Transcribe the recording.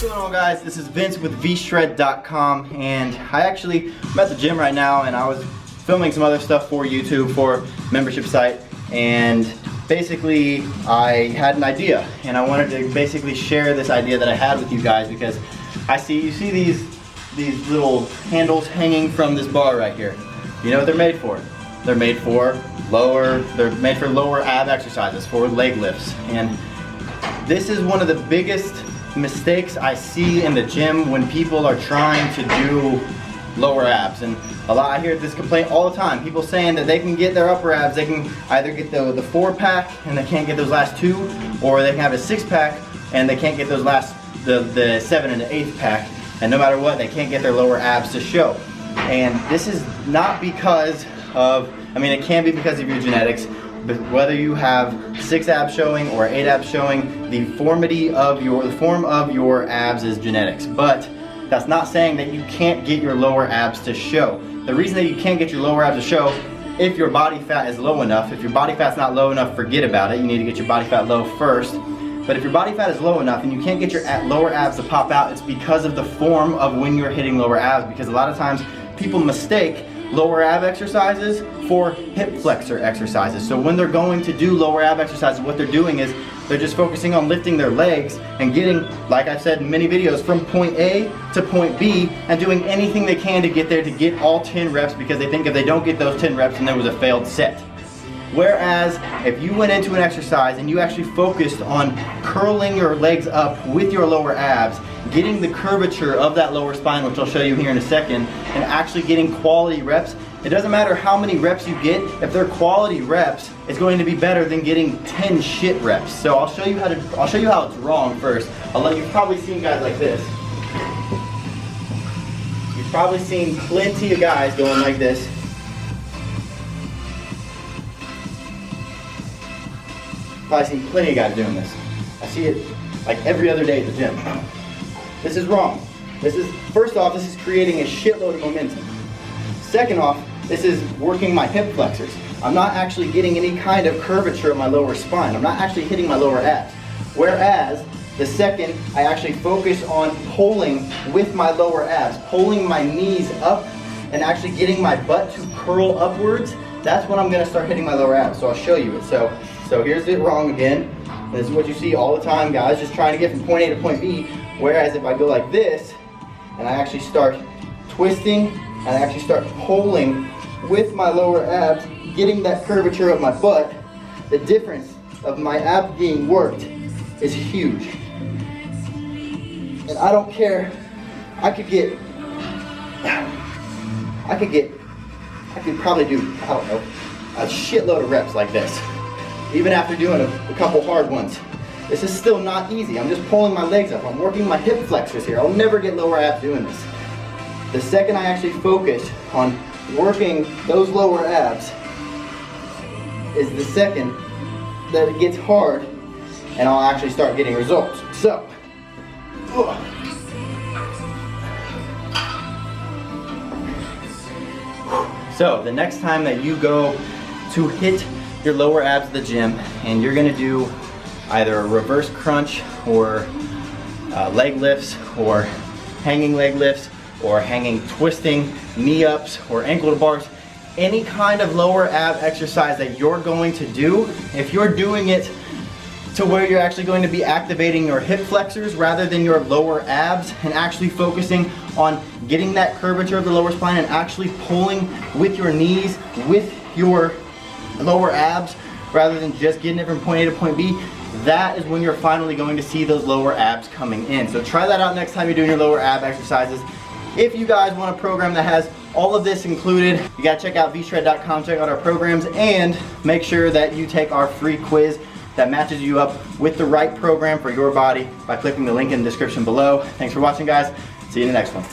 What's going on, guys? This is Vince with vshred.com, and I'm at the gym right now, and I was filming some other stuff for YouTube for membership site, and basically I had an idea, and I wanted to basically share this idea that I had with you guys, because you see these little handles hanging from this bar right here. You know what they're made for? They're made for lower ab exercises, for leg lifts, and this is one of the biggest mistakes I see in the gym when people are trying to do lower abs. And I hear this complaint all the time, people saying that they can get their upper abs, they can either get the 4-pack and they can't get those last 2, or they can have a 6-pack and they can't get those the 7 and the 8th pack, and no matter what, they can't get their lower abs to show. And this is not because of, it can be because of your genetics, but whether you have 6 abs showing or 8 abs showing, the form of your abs is genetics. But that's not saying that you can't get your lower abs to show. The reason that you can't get your lower abs to show, if your body fat is low enough. If your body fat's not low enough, forget about it. You need to get your body fat low first. But if your body fat is low enough and you can't get your lower abs to pop out, it's because of the form of when you're hitting lower abs. Because a lot of times people mistake lower ab exercises for hip flexor exercises. So when they're going to do lower ab exercises, what they're doing is they're just focusing on lifting their legs and getting, like I've said in many videos, from point A to point B, and doing anything they can to get there, to get all 10 reps, because they think if they don't get those 10 reps, then there was a failed set. Whereas if you went into an exercise and you actually focused on curling your legs up with your lower abs, getting the curvature of that lower spine, which I'll show you here in a second, and actually getting quality reps, it doesn't matter how many reps you get, if they're quality reps, it's going to be better than getting 10 shit reps. So I'll show you how it's wrong first. You've probably seen guys like this. You've probably seen plenty of guys going like this. I've seen plenty of guys doing this. I see it like every other day at the gym. This is wrong. First off, this is creating a shitload of momentum. Second off, this is working my hip flexors. I'm not actually getting any kind of curvature of my lower spine. I'm not actually hitting my lower abs. Whereas, the second I actually focus on pulling with my lower abs, pulling my knees up and actually getting my butt to curl upwards, that's when I'm gonna start hitting my lower abs. So I'll show you it. So here's it wrong again. This is what you see all the time, guys, just trying to get from point A to point B. Whereas if I go like this, and I actually start twisting, and I actually start pulling with my lower abs, getting that curvature of my butt, the difference of my abs being worked is huge. And I don't care, I could probably do, I don't know, a shitload of reps like this, even after doing a couple hard ones. This is still not easy. I'm just pulling my legs up. I'm working my hip flexors here. I'll never get lower abs doing this. The second I actually focus on working those lower abs is the second that it gets hard and I'll actually start getting results. So the next time that you go to hit your lower abs at the gym and you're gonna do either a reverse crunch or leg lifts or hanging leg lifts or hanging twisting knee ups or ankle to bars, any kind of lower ab exercise that you're going to do, if you're doing it to where you're actually going to be activating your hip flexors rather than your lower abs, and actually focusing on getting that curvature of the lower spine and actually pulling with your knees with your lower abs rather than just getting it from point A to point B, that is when you're finally going to see those lower abs coming in. So try that out next time you're doing your lower ab exercises. If you guys want a program that has all of this included, you gotta check out vshred.com, check out our programs, and make sure that you take our free quiz that matches you up with the right program for your body by clicking the link in the description below. Thanks for watching, guys. See you in the next one.